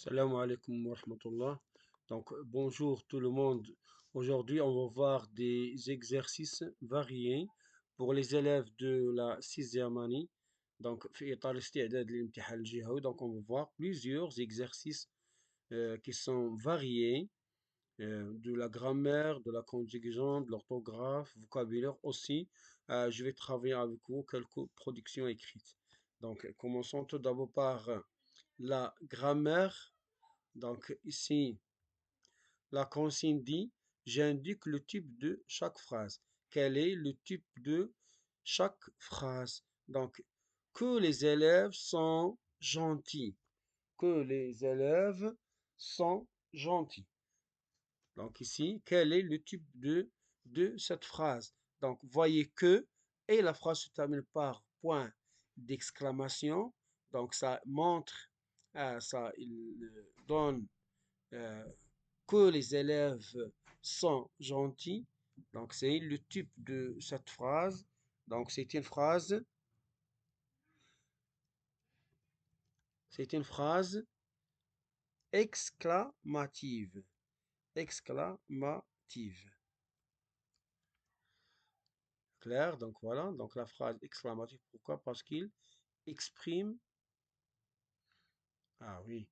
Salam alaikum wa rahmatullah. Donc, bonjour tout le monde. Aujourd'hui, on va voir des exercices variés pour les élèves de la sixième année. Donc, في إطار استعداد للامتحان الجهوي. Donc, on va voir plusieurs exercices qui sont variés, de la grammaire, de la conjugaison, de l'orthographe, vocabulaire aussi. Je vais travailler avec vous quelques productions écrites. Donc, commençons tout d'abord par la grammaire. Donc ici, la consigne dit, j'indique le type de chaque phrase. Quel est le type de chaque phrase? Donc, que les élèves sont gentils. Que les élèves sont gentils. Donc ici, quel est le type de cette phrase? Donc, voyez que, et la phrase se termine par point d'exclamation. Donc, ça montre, il donne euh, que les élèves sont gentils. Donc, c'est le type de cette phrase. Donc, c'est une phrase exclamative. Exclamative. Clair, donc voilà. Donc, la phrase exclamative, pourquoi? Parce qu'il exprime. Ah oui.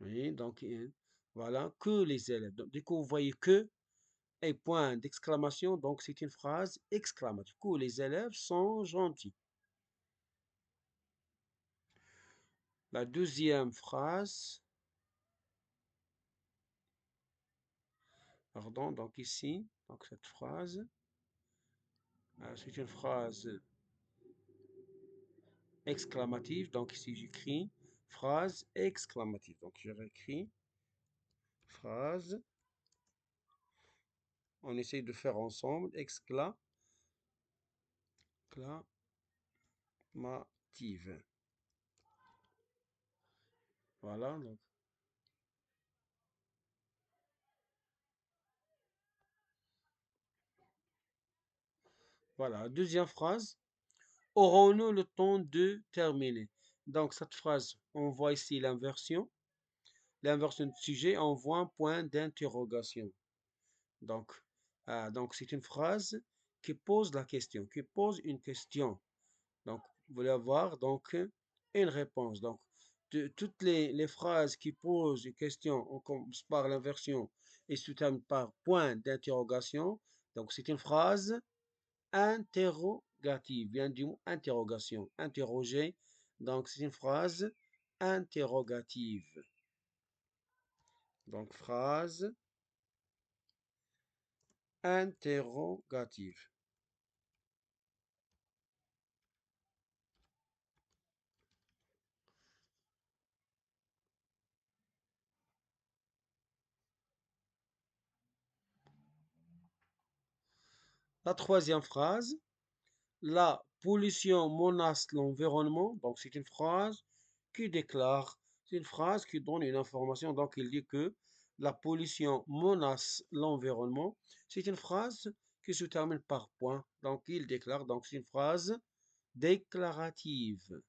Oui, donc, voilà, que les élèves. Donc, du coup, vous voyez que et point d'exclamation. Donc, c'est une phrase exclamative. Que les élèves sont gentils. La deuxième phrase, pardon, donc ici, donc cette phrase, c'est une phrase exclamative. Donc ici, j'écris phrase exclamative. Donc je réécris phrase. On essaye de faire ensemble exclamative. Voilà, donc voilà. Deuxième phrase. Aurons-nous le temps de terminer? Donc cette phrase, on voit ici l'inversion. L'inversion du sujet, on voit un point d'interrogation. Donc, donc c'est une phrase qui pose la question, qui pose une question. Donc, vous voulez avoir donc une réponse. Donc, de toutes les phrases qui posent une question, on commence par l'inversion et se termine par point d'interrogation. Donc, c'est une phrase interrogative, vient du mot interrogation, interroger. Donc, c'est une phrase interrogative. Donc, phrase interrogative. La troisième phrase, la pollution menace l'environnement. Donc, c'est une phrase qui déclare, c'est une phrase qui donne une information. Donc, il dit que la pollution menace l'environnement. C'est une phrase qui se termine par point. Donc, il déclare. Donc, c'est une phrase déclarative.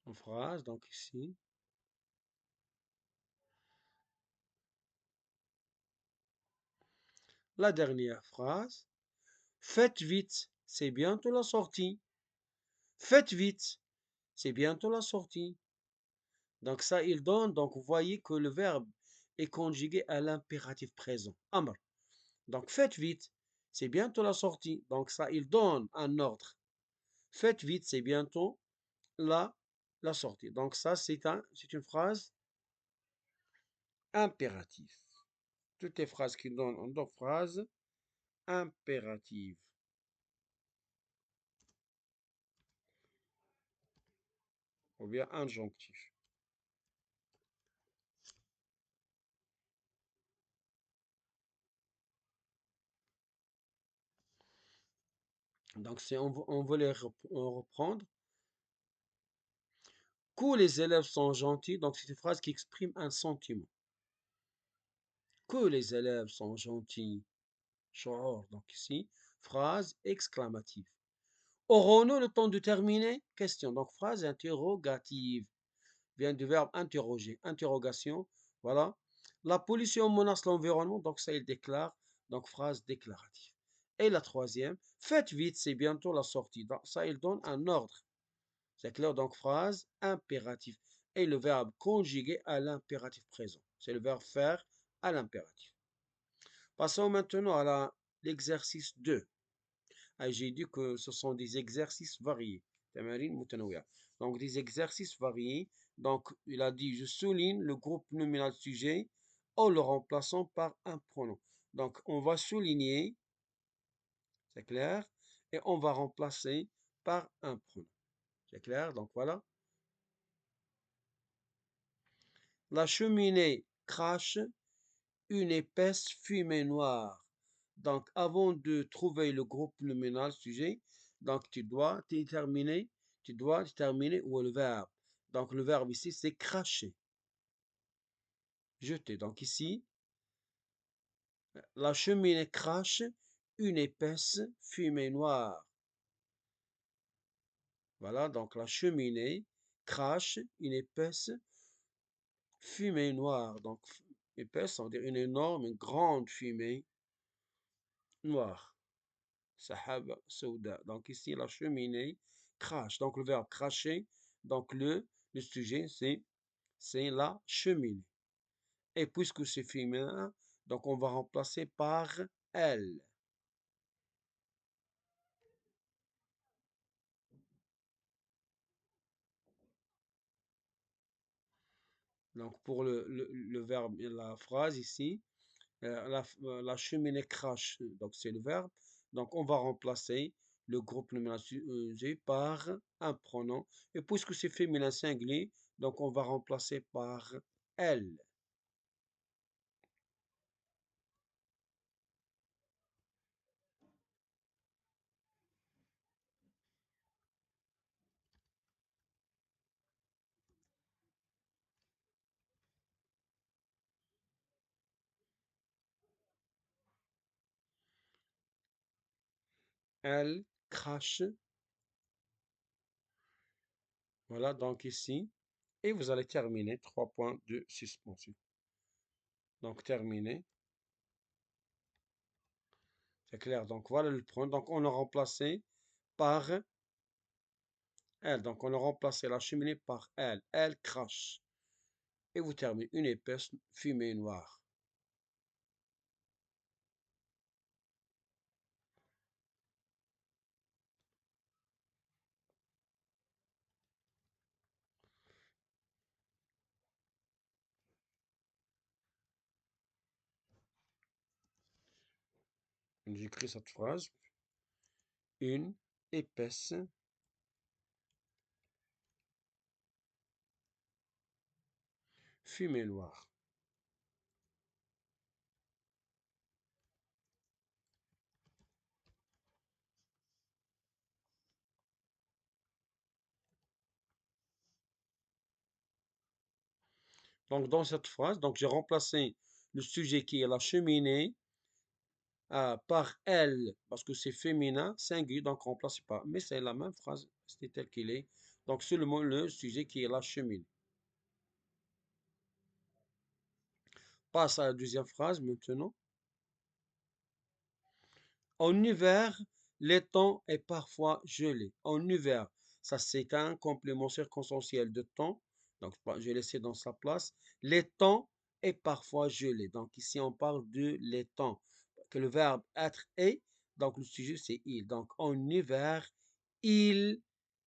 Une phrase, donc ici. La dernière phrase. Faites vite, c'est bientôt la sortie. Faites vite, c'est bientôt la sortie. Donc ça, il donne, donc vous voyez que le verbe est conjugué à l'impératif présent. Amr. Donc faites vite, c'est bientôt la sortie. Donc ça, il donne un ordre. Faites vite, c'est bientôt la, la sortie. Donc ça, c'est une phrase impérative. Toutes les phrases qui donnent en deux phrases impératives. Ou bien injonctif. Donc si on veut les reprendre. Que les élèves sont gentils, donc c'est une phrase qui exprime un sentiment. Que les élèves sont gentils. شعور. Donc ici, phrase exclamative. Aurons-nous le temps de terminer? Question. Donc phrase interrogative. Vient du verbe interroger. Interrogation. Voilà. La pollution menace l'environnement. Donc ça, il déclare. Donc phrase déclarative. Et la troisième. Faites vite, c'est bientôt la sortie. Donc ça, il donne un ordre. C'est clair. Donc phrase impérative. Et le verbe conjugué à l'impératif présent. C'est le verbe faire à l'impératif. Passons maintenant à l'exercice 2. Ah, j'ai dit que ce sont des exercices variés. Donc, des exercices variés. Donc, il a dit, je souligne le groupe nominal sujet en le remplaçant par un pronom. Donc, on va souligner, c'est clair, et on va remplacer par un pronom. C'est clair? Donc, voilà. La cheminée crache une épaisse fumée noire. Donc, avant de trouver le groupe nominal sujet, donc tu dois déterminer où est le verbe. Donc, le verbe ici, c'est cracher, jeter. Donc, ici, la cheminée crache une épaisse fumée noire. Voilà, donc la cheminée crache une épaisse fumée noire. Donc, épaisse, on dirait une énorme, une grande fumée noire. Sahab Souda. Donc ici, la cheminée crache. Donc le verbe cracher, donc le sujet, c'est la cheminée. Et puisque c'est féminin, donc on va remplacer par elle. Donc pour le verbe, la phrase ici, la cheminée crache, donc c'est le verbe. Donc on va remplacer le groupe nominal sujet par un pronom. Et puisque c'est féminin singulier, donc on va remplacer par elle. Elle crache. Voilà, donc ici. Et vous allez terminer 3 points de suspension. Donc terminé. C'est clair. Donc voilà le point. Donc on a remplacé par elle. Donc on a remplacé la cheminée par elle. Elle crache. Et vous terminez une épaisse fumée noire. J'écris cette phrase. Une épaisse fumée noire. Donc dans cette phrase, donc j'ai remplacé le sujet qui est la cheminée par elle, parce que c'est féminin, singulier, donc remplacé par. Mais c'est la même phrase, c'est tel qu'il est. Donc seulement le sujet qui est la cheminée. Passe à la deuxième phrase maintenant. En hiver, l'étang est parfois gelé. En hiver, ça c'est un complément circonstanciel de temps. Donc je vais laisser dans sa place. L'étang est parfois gelé. Donc ici on parle de l'étang. Que le verbe être est. Donc le sujet c'est il. Donc en hiver, il,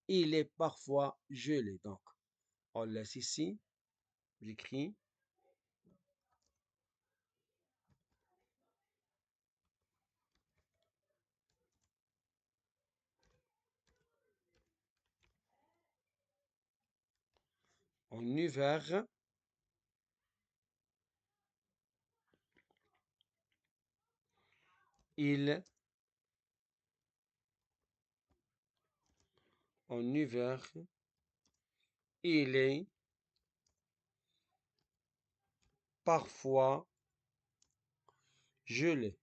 il est parfois gelé. Donc on laisse ici. J'écris. En hiver, il, en hiver, il est parfois gelé.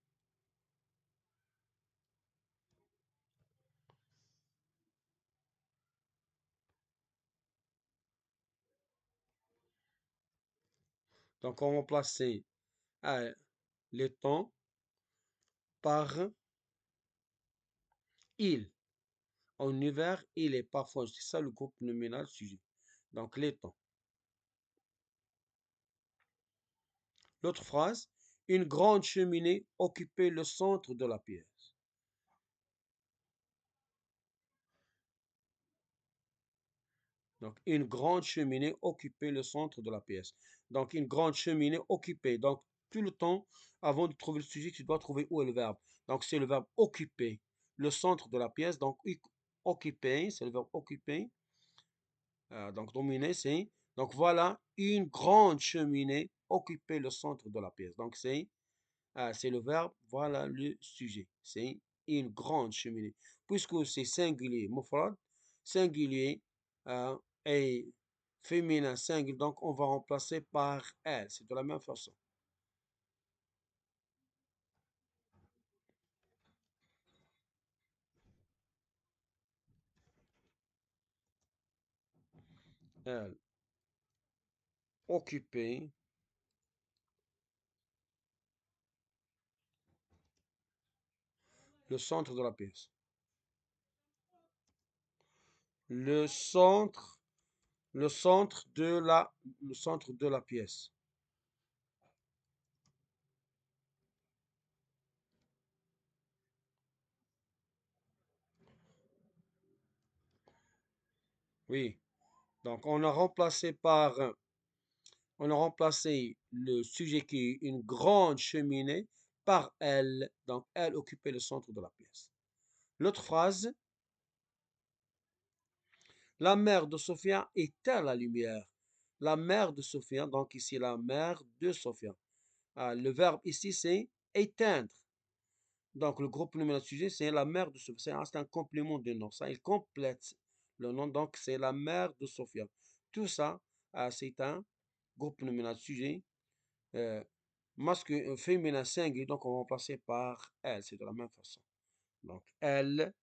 Donc, on va remplacer le temps par il. En hiver, il est parfois, c'est ça le groupe nominal sujet. Donc, les temps. L'autre phrase, une grande cheminée occupait le centre de la pièce. Donc, une grande cheminée occupait le centre de la pièce. Donc, une grande cheminée occupée. Donc, tout le temps, avant de trouver le sujet, tu dois trouver où est le verbe. Donc, c'est le verbe occuper le centre de la pièce. Donc, occuper, c'est le verbe occuper. Donc, dominer, c'est. Donc, voilà, une grande cheminée occupait le centre de la pièce. Donc, c'est le verbe, voilà le sujet. C'est une grande cheminée. Puisque c'est singulier, mufrad, singulier euh, et féminin singulier, donc on va remplacer par elle. C'est de la même façon. Elle occupait le centre de la pièce. Le centre, le centre de la, le centre de la pièce. Oui. Donc on a remplacé le sujet qui est une grande cheminée par elle. Donc, elle occupait le centre de la pièce. L'autre phrase, la mère de Sophia éteint la lumière. La mère de Sophia, donc ici la mère de Sophia. Le verbe ici, c'est éteindre. Donc, le groupe nominal sujet, c'est la mère de Sophia. C'est un complément de nom. Ça, il complète le nom. Donc, c'est la mère de Sophia. Tout ça, c'est un groupe nominal sujet masculin, féminin singulier, donc on va remplacer par elle, c'est de la même façon. Donc elle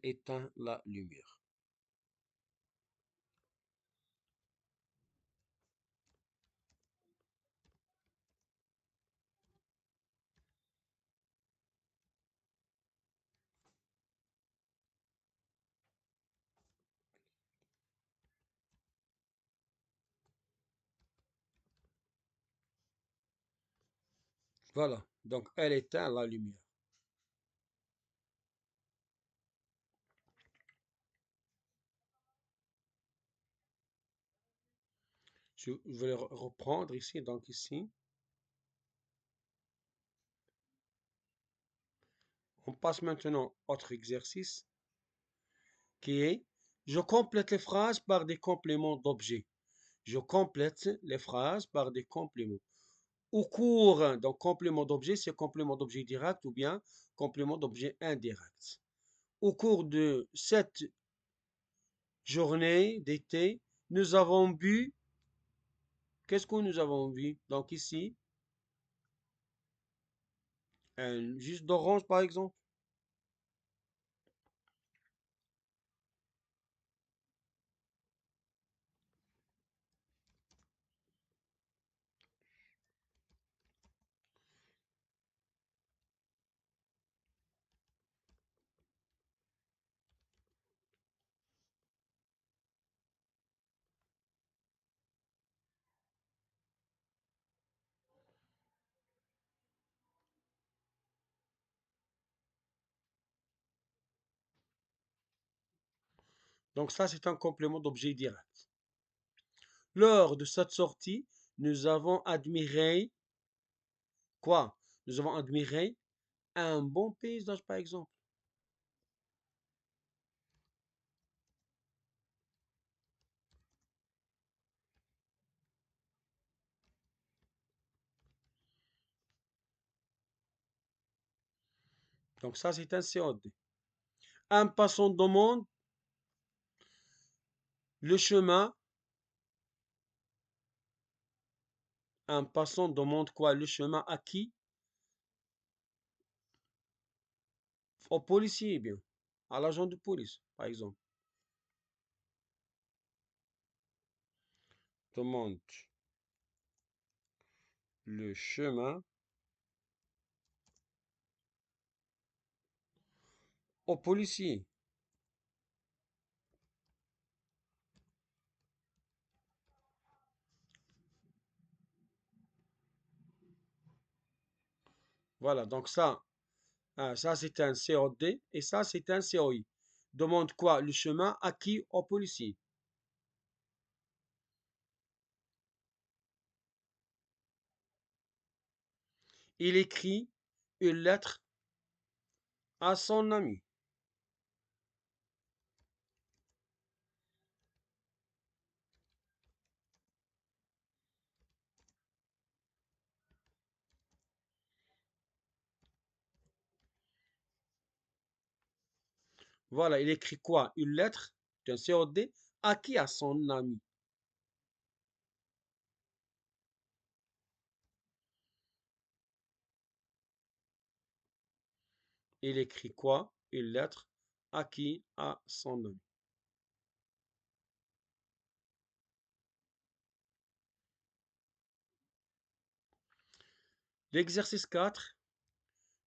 éteint la lumière. Voilà, donc elle éteint la lumière. Je vais reprendre ici, donc ici, on passe maintenant à autre exercice qui est, je complète les phrases par des compléments d'objets. Je complète les phrases par des compléments. Au cours, donc complément d'objet, c'est complément d'objet direct ou bien complément d'objet indirect. Au cours de cette journée d'été, nous avons bu. Qu'est-ce que nous avons bu? Donc ici, un jus d'orange par exemple. Donc ça, c'est un complément d'objet direct. Lors de cette sortie, nous avons admiré quoi? Nous avons admiré un bon paysage par exemple. Donc ça, c'est un COD. Un passant demande le chemin. Un passant demande quoi? Le chemin à qui? Au policier, bien. À l'agent de police, par exemple. Demande le chemin au policier. Voilà, donc ça c'est un COD et ça c'est un COI. Demande quoi? Le chemin à qui? Au policier. Il écrit une lettre à son ami. Voilà, il écrit quoi? Une lettre d'un COD à qui? À son ami. Il écrit quoi? Une lettre à qui? À son ami. L'exercice 4.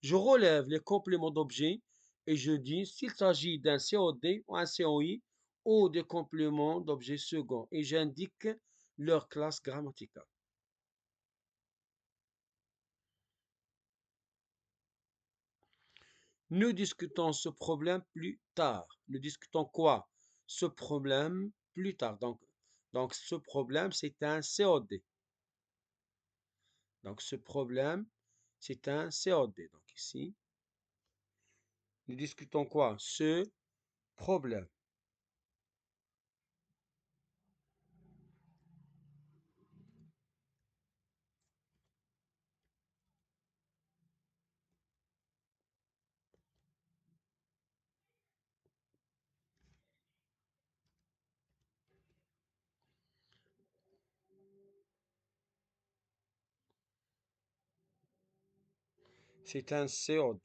Je relève les compléments d'objet et je dis s'il s'agit d'un COD ou un COI ou des compléments d'objet second et j'indique leur classe grammaticale. Nous discutons ce problème plus tard. Nous discutons quoi? Ce problème plus tard. Donc ce problème, c'est un COD. Donc ce problème, c'est un COD. Donc ici, nous discutons quoi? Ce problème. C'est un COD.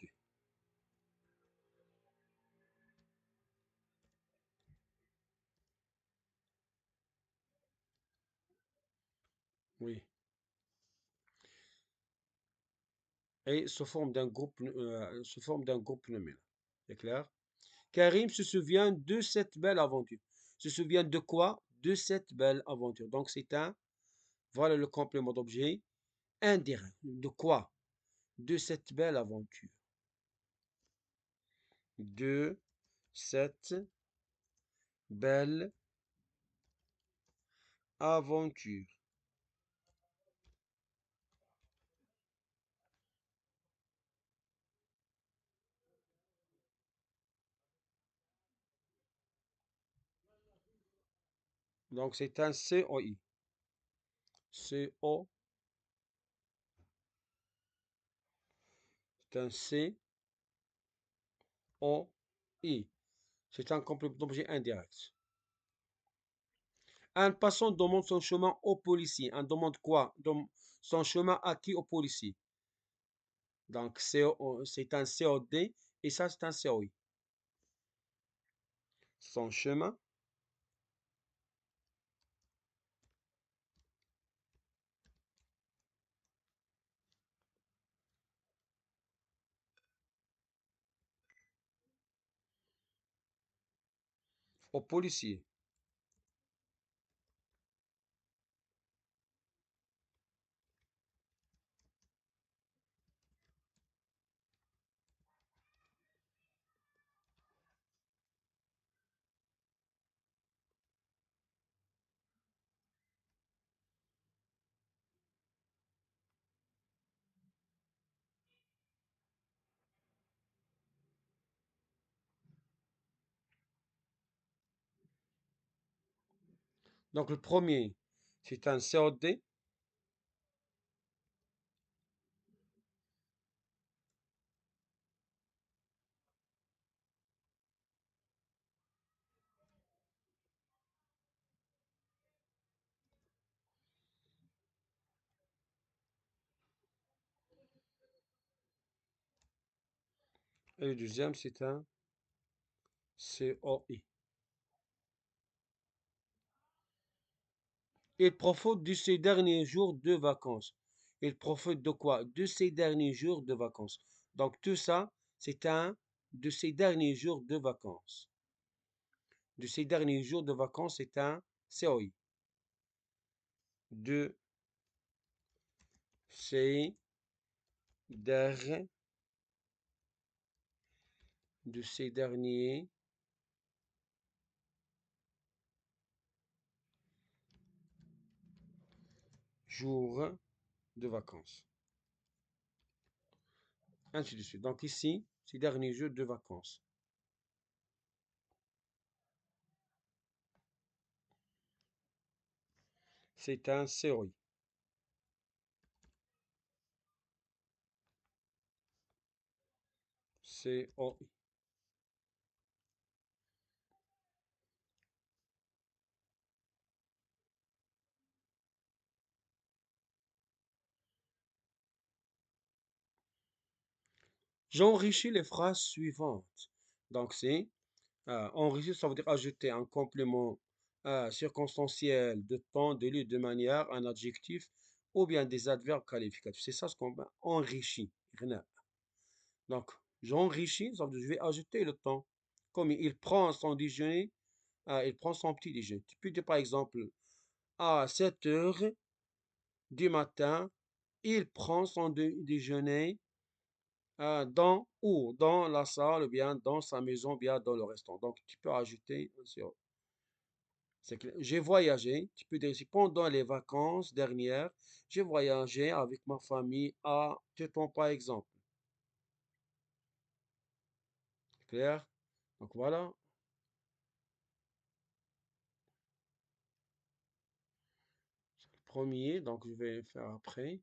Oui. Et sous forme d'un groupe nominal. C'est clair? Karim se souvient de cette belle aventure. Se souvient de quoi? De cette belle aventure. Donc voilà le complément d'objet indirect. De quoi? De cette belle aventure. De cette belle aventure. Donc c'est un COI. CO, c'est un COI. C'est un complément d'objet indirect. Un passant demande son chemin au policier. Un demande quoi? Son chemin à qui? Au policier. Donc c'est un COD et ça c'est un COI. Son chemin au policier. Donc le premier, c'est un COD. Et le deuxième, c'est un COI. Il profite de ces derniers jours de vacances. Il profite de quoi? De ces derniers jours de vacances. Donc tout ça, c'est un de ces derniers jours de vacances. De ces derniers jours de vacances, c'est un COI. De ces derniers, de ces derniers jours de vacances. Ainsi de suite. Donc ici, ces derniers jours de vacances. C'est un COI. COI. J'enrichis les phrases suivantes. Donc c'est enrichir, ça veut dire ajouter un complément circonstanciel de temps, de lieu, de manière, un adjectif ou bien des adverbes qualificatifs. C'est ça ce qu'on va enrichir. Donc, j'enrichis, ça veut dire je vais ajouter le temps. Comme il prend son déjeuner, il prend son petit déjeuner. Tu peux dire par exemple, à 7 heures du matin, il prend son déjeuner dans ou dans la salle, ou bien dans sa maison, ou bien dans le restaurant. Donc, tu peux ajouter c'est clair. J'ai voyagé, tu peux dire ici, pendant les vacances dernières, j'ai voyagé avec ma famille à Téton par exemple. C'est clair? Donc voilà, c'est le premier, donc je vais faire après.